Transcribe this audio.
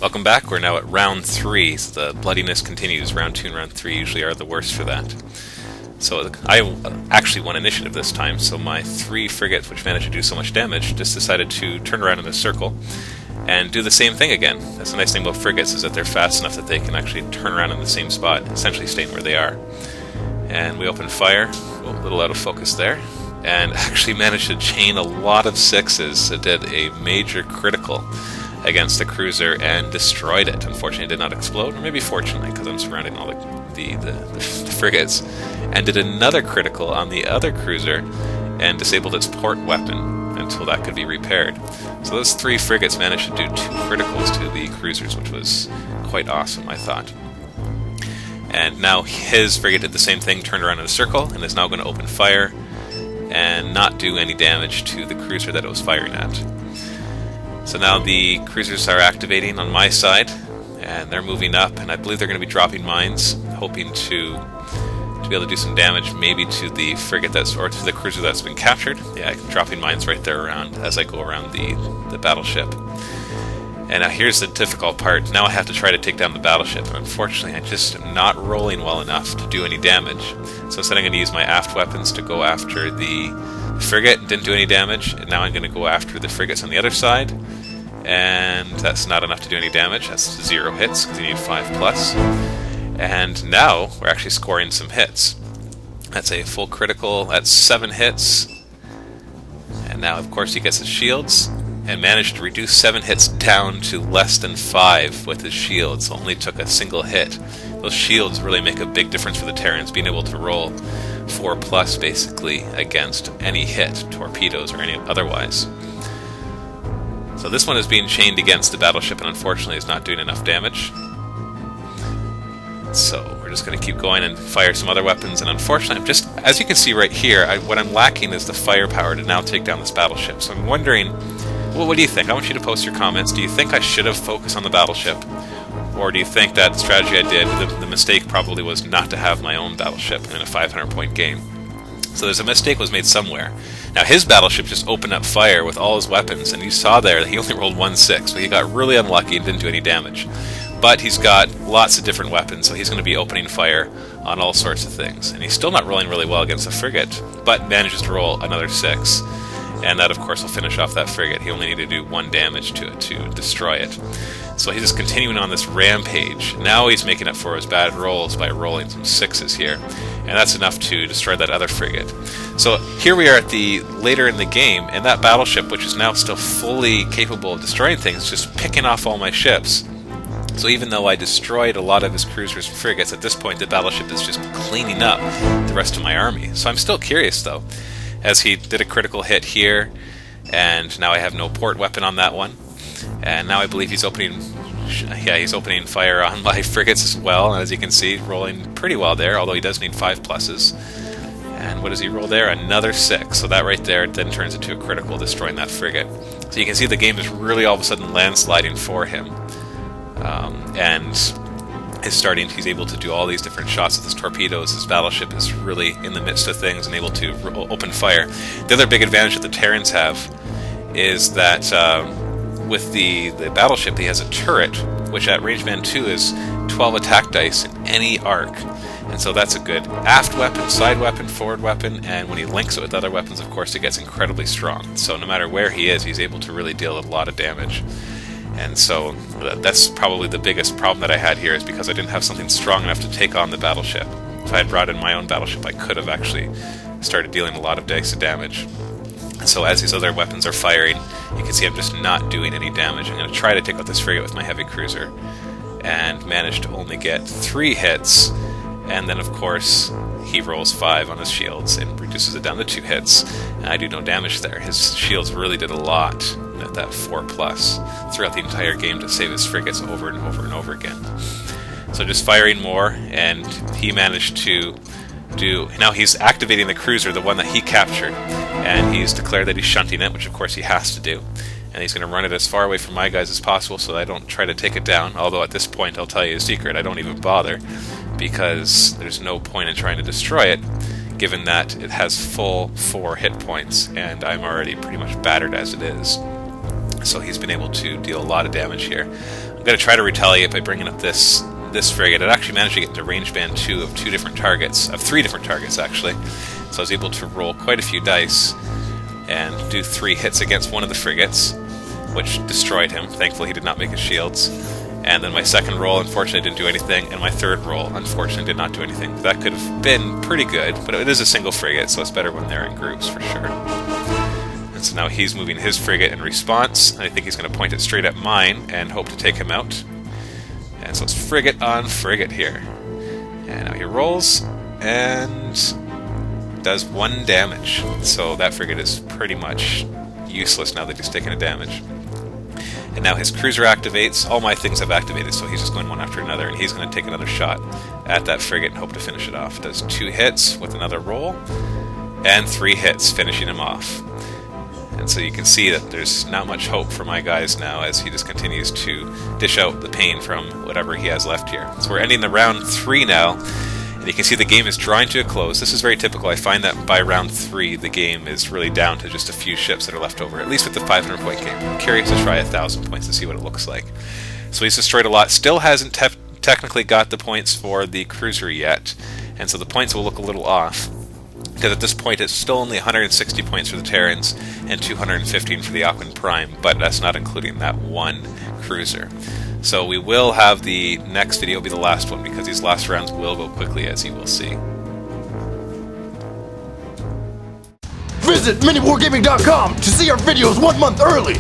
Welcome back. We're now at round 3, so the bloodiness continues. Round 2 and round 3 usually are the worst for that. So I actually won initiative this time, so my 3 frigates, which managed to do so much damage, just decided to turn around in a circle and do the same thing again. That's the nice thing about frigates, is that they're fast enough that they can actually turn around in the same spot, essentially staying where they are. And we opened fire. Oh, a little out of focus there. And actually managed to chain a lot of 6s. It did a major critical against the cruiser and destroyed it. Unfortunately, it did not explode, or maybe fortunately, because I'm surrounding all the frigates. And did another critical on the other cruiser and disabled its port weapon until that could be repaired. So those 3 frigates managed to do 2 criticals to the cruisers, which was quite awesome, I thought. And now his frigate did the same thing, turned around in a circle, and is now going to open fire and not do any damage to the cruiser that it was firing at. So now the cruisers are activating on my side, and they're moving up, and I believe they're going to be dropping mines, hoping to be able to do some damage, maybe to the frigate or to the cruiser that's been captured. Yeah, dropping mines right there around as I go around the battleship. And now here's the difficult part. Now I have to try to take down the battleship, and unfortunately I just am not rolling well enough to do any damage. So instead I'm going to use my aft weapons to go after the frigate. Didn't do any damage, and now I'm going to go after the frigates on the other side, and that's not enough to do any damage. That's 0 hits, because you need 5+. And now we're actually scoring some hits. That's a full critical, that's 7 hits. And now of course he gets his shields, and managed to reduce 7 hits down to less than 5 with his shields. Only took a single hit. Those shields really make a big difference for the Terrans, being able to roll 4+ basically against any hit, torpedoes or any otherwise. So this one is being chained against the battleship, and unfortunately is not doing enough damage. So we're just going to keep going and fire some other weapons, and unfortunately, as you can see right here, what I'm lacking is the firepower to now take down this battleship. So I'm wondering, well, what do you think? I want you to post your comments. Do you think I should have focused on the battleship? Or do you think that strategy I did, the mistake probably was not to have my own battleship in a 500-point game? So there's a mistake was made somewhere. Now his battleship just opened up fire with all his weapons, and you saw there that he only rolled 1 6, so he got really unlucky and didn't do any damage. But he's got lots of different weapons, so he's going to be opening fire on all sorts of things. And he's still not rolling really well against the frigate, but manages to roll another 6. And that, of course, will finish off that frigate. He only needed to do 1 damage to it to destroy it. So he's just continuing on this rampage. Now he's making up for his bad rolls by rolling some 6s here. And that's enough to destroy that other frigate. So here we are at later in the game, and that battleship, which is now still fully capable of destroying things, just picking off all my ships. So even though I destroyed a lot of his cruisers and frigates, at this point the battleship is just cleaning up the rest of my army. So I'm still curious, though, as he did a critical hit here, and now I have no port weapon on that one. And now I believe he's opening fire on my frigates as well, and as you can see, rolling pretty well there, although he does need 5+. And what does he roll there? Another 6. So that right there then turns into a critical, destroying that frigate. So you can see the game is really all of a sudden landsliding for him. And he's able to do all these different shots with his torpedoes. His battleship is really in the midst of things and able to open fire. The other big advantage that the Terrans have is that with the battleship, he has a turret, which at range band 2 is 12 attack dice in any arc. And so that's a good aft weapon, side weapon, forward weapon, and when he links it with other weapons, of course, it gets incredibly strong. So no matter where he is, he's able to really deal a lot of damage. And so that's probably the biggest problem that I had here, is because I didn't have something strong enough to take on the battleship. If I had brought in my own battleship, I could have actually started dealing a lot of dice of damage. And so as these other weapons are firing, you can see I'm just not doing any damage. I'm going to try to take out this frigate with my heavy cruiser, and managed to only get 3 hits. And then, of course, he rolls 5 on his shields and reduces it down to 2 hits. And I do no damage there. His shields really did a lot at that 4+ throughout the entire game to save his frigates over and over and over again. So just firing more, and he managed to now he's activating the cruiser, the one that he captured, and he's declared that he's shunting it, which of course he has to do. And he's going to run it as far away from my guys as possible so that I don't try to take it down. Although at this point, I'll tell you a secret, I don't even bother, because there's no point in trying to destroy it, given that it has full 4 hit points, and I'm already pretty much battered as it is. So he's been able to deal a lot of damage here. I'm going to try to retaliate by bringing up this frigate. It actually managed to get into range band 2 of 3 different targets actually. So I was able to roll quite a few dice and do 3 hits against one of the frigates, which destroyed him. Thankfully he did not make his shields. And then my second roll unfortunately didn't do anything, and my third roll unfortunately did not do anything. That could have been pretty good, but it is a single frigate, so it's better when they're in groups for sure. And so now he's moving his frigate in response, and I think he's going to point it straight at mine and hope to take him out. And so it's frigate on frigate here. And now he rolls and does 1 damage. So that frigate is pretty much useless now that he's taken a damage. And now his cruiser activates. All my things have activated, so he's just going one after another, and he's going to take another shot at that frigate and hope to finish it off. Does 2 hits with another roll, and 3 hits, finishing him off. And so you can see that there's not much hope for my guys now as he just continues to dish out the pain from whatever he has left here. So we're ending the round 3 now, and you can see the game is drawing to a close. This is very typical. I find that by round 3 the game is really down to just a few ships that are left over, at least with the 500 point game. I'm curious to try 1,000 points to see what it looks like. So he's destroyed a lot. Still hasn't technically got the points for the cruiser yet, and so the points will look a little off. Because at this point it's still only 160 points for the Terrans and 215 for the Aquan Prime, but that's not including that 1 cruiser. So we will have the next video be the last one, because these last rounds will go quickly, as you will see. Visit miniwargaming.com to see our videos 1 month early.